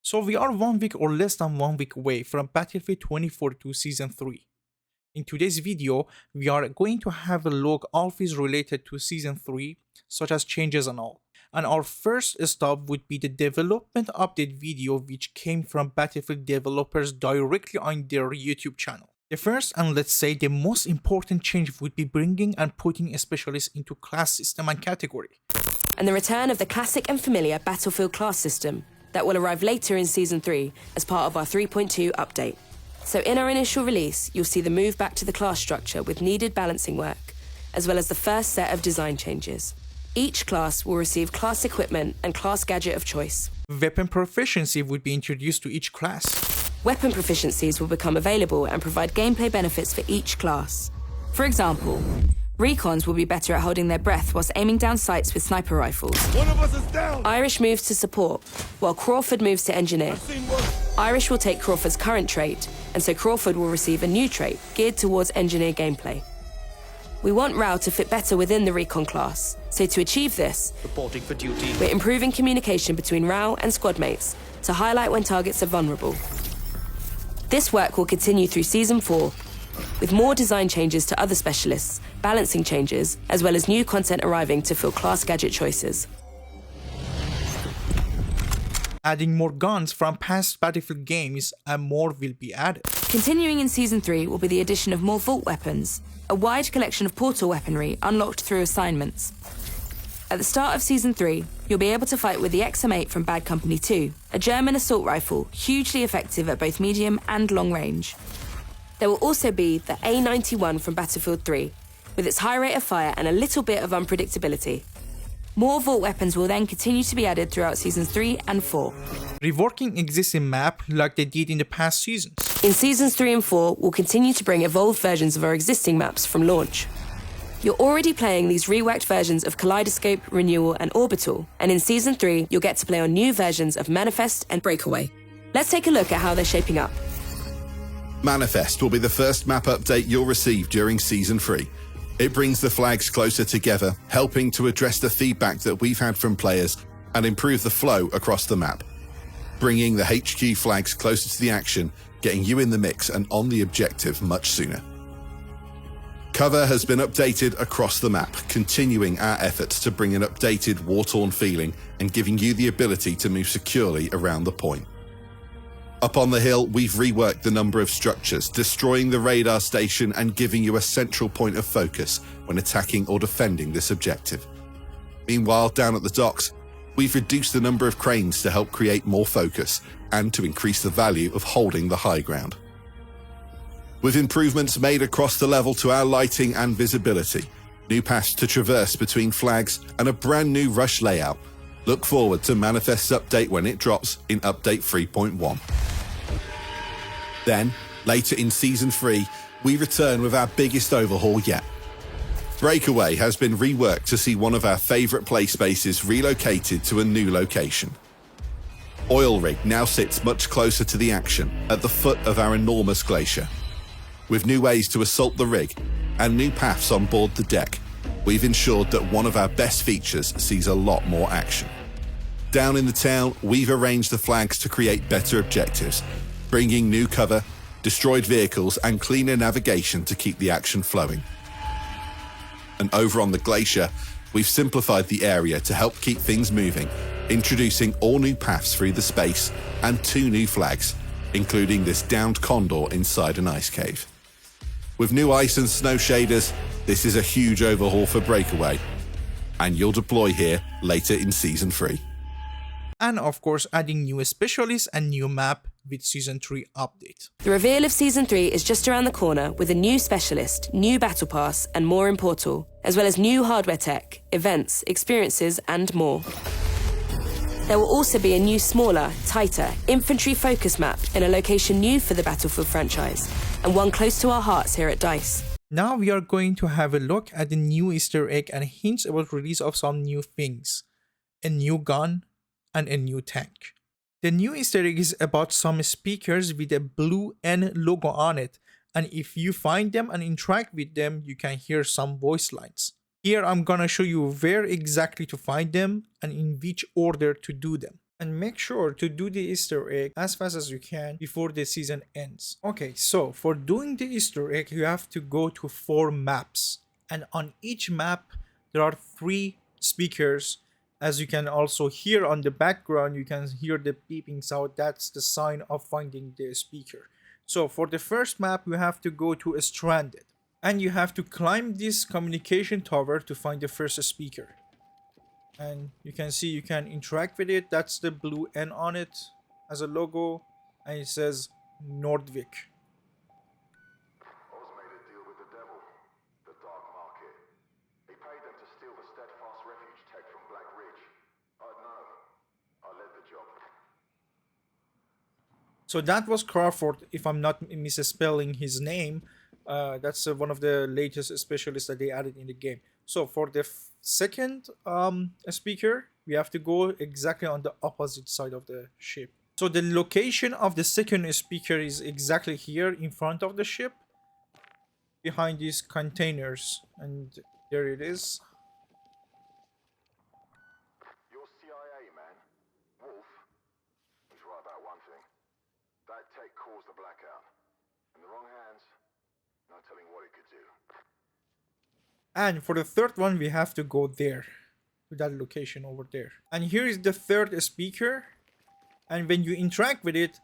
So we are 1 week or less than 1 week away from Battlefield 2042 Season 3. In today's video, we are going to have a look all things related to Season 3, such as changes and all. And our first stop would be the development update video which came from Battlefield developers directly on their YouTube channel. The first and let's say the most important change would be bringing and putting specialists into class system and category. And the return of the classic and familiar Battlefield class system that will arrive later in Season 3 as part of our 3.2 update. So in our initial release, you'll see the move back to the class structure with needed balancing work, as well as the first set of design changes. Each class will receive class equipment and class gadget of choice. Weapon proficiency would be introduced to each class. Weapon proficiencies will become available and provide gameplay benefits for each class. For example, Recons will be better at holding their breath whilst aiming down sights with sniper rifles. One of us is down! Irish moves to support, while Crawford moves to engineer. Irish will take Crawford's current trait, and so Crawford will receive a new trait geared towards engineer gameplay. We want Rao to fit better within the Recon class, so to achieve this, Reporting for duty. we're improving communication between Rao and squad mates to highlight when targets are vulnerable. This work will continue through Season 4, with more design changes to other specialists, balancing changes, as well as new content arriving to fill class gadget choices. Adding more guns from past Battlefield games and more will be added. Continuing in Season 3 will be the addition of more vault weapons, a wide collection of portal weaponry unlocked through assignments. At the start of Season 3, you'll be able to fight with the XM8 from Bad Company 2, a German assault rifle hugely effective at both medium and long range. There will also be the A91 from Battlefield 3, with its high rate of fire and a little bit of unpredictability. More vault weapons will then continue to be added throughout Seasons 3 and 4. Reworking existing map like they did in the past seasons. In Seasons 3 and 4, we'll continue to bring evolved versions of our existing maps from launch. You're already playing these reworked versions of Kaleidoscope, Renewal and Orbital, and in Season 3, you'll get to play on new versions of Manifest and Breakaway. Let's take a look at how they're shaping up. Manifest will be the first map update you'll receive during Season 3. It brings the flags closer together, helping to address the feedback that we've had from players and improve the flow across the map. Bringing the HQ flags closer to the action, getting you in the mix and on the objective much sooner. Cover has been updated across the map, continuing our efforts to bring an updated war-torn feeling and giving you the ability to move securely around the point. Up on the hill, we've reworked the number of structures, destroying the radar station and giving you a central point of focus when attacking or defending this objective. Meanwhile, down at the docks, we've reduced the number of cranes to help create more focus and to increase the value of holding the high ground. With improvements made across the level to our lighting and visibility, new paths to traverse between flags and a brand new rush layout, look forward to Manifest's update when it drops in Update 3.1. Then, later in Season 3, we return with our biggest overhaul yet. Breakaway has been reworked to see one of our favourite play spaces relocated to a new location. Oil Rig now sits much closer to the action at the foot of our enormous glacier. With new ways to assault the rig and new paths on board the deck, we've ensured that one of our best features sees a lot more action. Down in the town, we've arranged the flags to create better objectives, bringing new cover, destroyed vehicles and cleaner navigation to keep the action flowing. And over on the glacier, we've simplified the area to help keep things moving, introducing all new paths through the space and 2 new flags, including this downed condor inside an ice cave. With new ice and snow shaders, this is a huge overhaul for Breakaway, and you'll deploy here later in Season 3. And of course adding new specialists and new map with Season 3 update. The reveal of Season 3 is just around the corner with a new specialist, new battle pass and more in Portal, as well as new hardware tech, events, experiences and more. There will also be a new smaller, tighter, infantry-focused map in a location new for the Battlefield franchise, and one close to our hearts here at DICE. Now we are going to have a look at the new Easter egg and hints about release of some new things. A new gun and a new tank. The new Easter egg is about some speakers with a blue N logo on it, and if you find them and interact with them, you can hear some voice lines. Here I'm gonna show you where exactly to find them and in which order to do them. And make sure to do the Easter egg as fast as you can before the season ends. Okay, so for doing the Easter egg, you have to go to 4 maps. And on each map, there are 3 speakers. As you can also hear on the background, you can hear the beeping sound. That's the sign of finding the speaker. So for the first map, you have to go to Stranded. And you have to climb this communication tower to find the first speaker. And you can see you can interact with it. That's the blue N on it as a logo, and it says Nordvik. Oz made a deal with the devil, the dark market. He paid them to steal the steadfast refuge tech from Black Ridge. I'd know. I led the job. So that was Crawford, if I'm not misspelling his name. That's one of the latest specialists that they added in the game. So for the second speaker, we have to go exactly on the opposite side of the ship. So the location of the second speaker is exactly here in front of the ship, behind these containers, and there it is. You're CIA, man. Wolf. He's right about one thing. That tech caused the blackout. In the wrong hands, no telling what it could do. And for the third one, we have to go there, to that location over there. And here is the third speaker. And when you interact with it,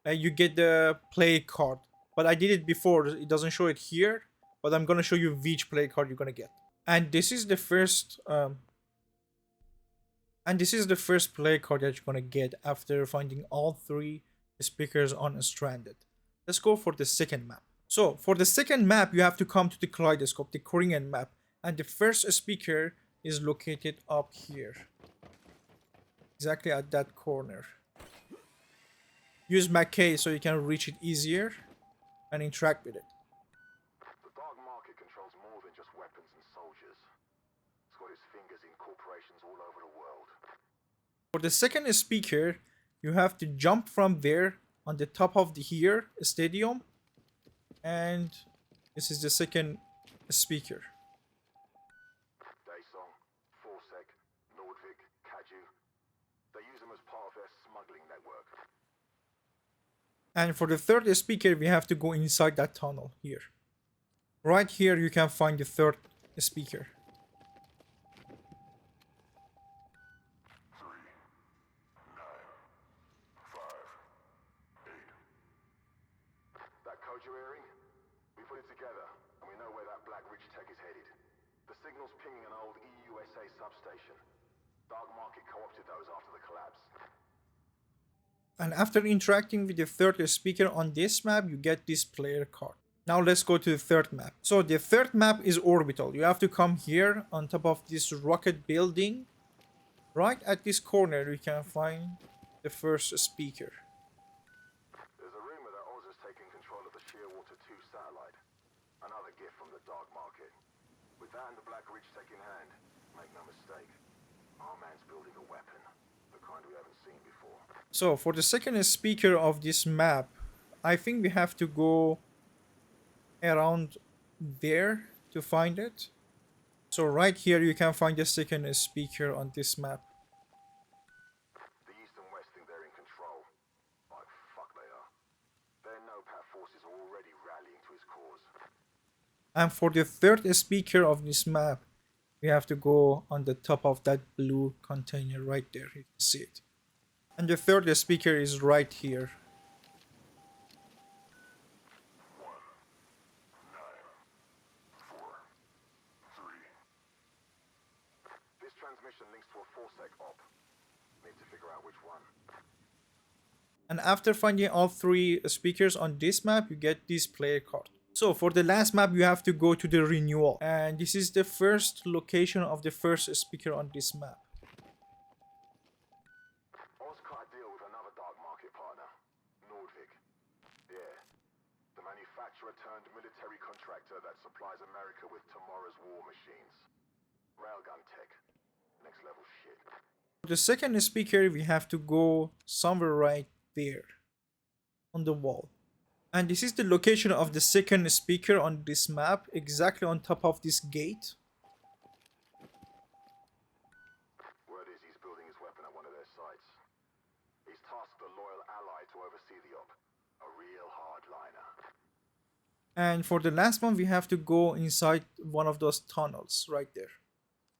you get the play card. But I did it before. It doesn't show it here. But I'm going to show you which play card you're going to get. And this is the first... play card that you're going to get after finding all 3 speakers on Stranded. Let's go for the second map. So, for the second map, you have to come to the Kaleidoscope, the Korean map. And the first speaker is located up here. Exactly at that corner. Use McKay so you can reach it easier and interact with it. The dark market controls more than just weapons and soldiers. It's got its fingers in corporations all over the world. For the second speaker, you have to jump from there on the top of the here stadium. And this is the second speaker. Daesong, Forsec, Nordvik, Kaju. They use them as part of their smuggling network. And for the third speaker, we have to go inside that tunnel here. Right here, you can find the third speaker. 3, 9, 5, 8. That code you're hearing? We put it together, and we know where that Black Ridge tech is headed. The signal's pinging an old EUSA substation. Dark Market co-opted those after the collapse. And after interacting with the third speaker on this map, you get this player card. Now let's go to the third map. So the third map is Orbital. You have to come here on top of this rocket building. Right at this corner, you can find the first speaker. There's a rumor that Oz has taken control of the Shearwater 2 satellite. Another gift from the Dark Market. With that and the Black Ridge tech in hand, make no mistake, our man's building a weapon. The kind we haven't seen before. So for the second speaker of this map, I think we have to go around there to find it. So right here you can find the second speaker on this map. The East and West think they're in control. Like fuck they are. Their no-pat forces are already rallying to his cause. And for the third speaker of this map, we have to go on the top of that blue container right there. You can see it. And the third speaker is right here. 1, 9, 4, 3. This transmission links to a Forsec op. Need to figure out which one. And after finding all 3 speakers on this map, you get this player card. So for the last map, you have to go to the renewal. And this is the first location of the first speaker on this map. Oz cut a deal with another Dark Market partner, Nordvik. Yeah, the manufacturer turned military contractor that supplies America with tomorrow's war machines. Railgun tech. Next level shit. For the second speaker, we have to go somewhere right there on the wall. And this is the location of the second speaker on this map, exactly on top of this gate. Word is he's building his weapon at one of their sites. oversee the op. A real hardliner. And for the last one, we have to go inside one of those tunnels right there.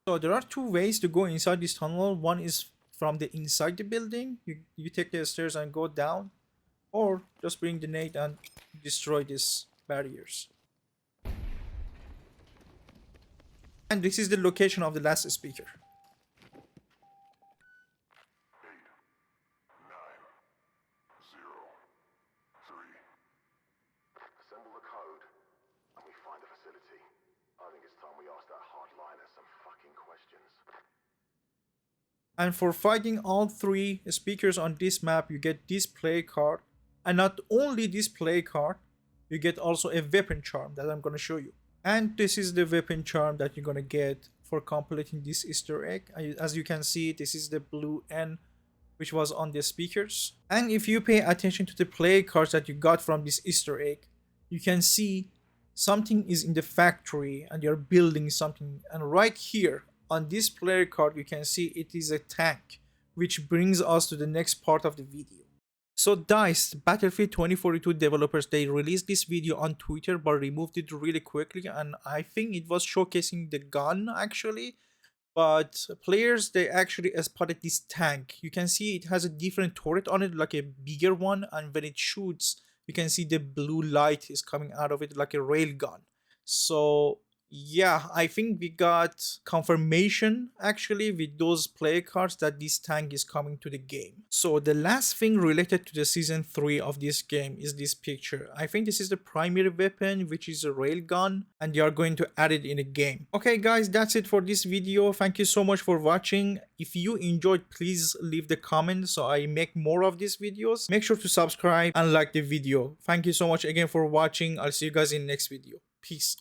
So there are two ways to go inside this tunnel. One is from the inside the building. You take the stairs and go down, or just bring the nade and destroy these barriers. And this is the location of the last speaker. 903. Assemble the code, and we find the facility. I think it's time we ask that hardliner some fucking questions. And for fighting all three speakers on this map, you get this play card. And not only this play card, you get also a weapon charm that I'm going to show you. And this is the weapon charm that you're going to get for completing this Easter egg. As you can see, this is the blue N which was on the speakers. And if you pay attention to the play cards that you got from this Easter egg, you can see something is in the factory and you're building something. And right here on this player card, you can see it is a tank, which brings us to the next part of the video. So DICE, Battlefield 2042 developers, they released this video on Twitter but removed it really quickly, and I think it was showcasing the gun actually. But players, they actually spotted this tank. You can see it has a different turret on it, like a bigger one, and when it shoots, you can see the blue light is coming out of it like a rail gun. So yeah, I think we got confirmation actually with those play cards that this tank is coming to the game. So the last thing related to the season 3 of this game is this picture. I think this is the primary weapon, which is a railgun, and they are going to add it in the game. Okay guys, that's it for this video. Thank you so much for watching. If you enjoyed, please leave the comment so I make more of these videos. Make sure to subscribe and like the video. Thank you so much again for watching. I'll see you guys in the next video. Peace.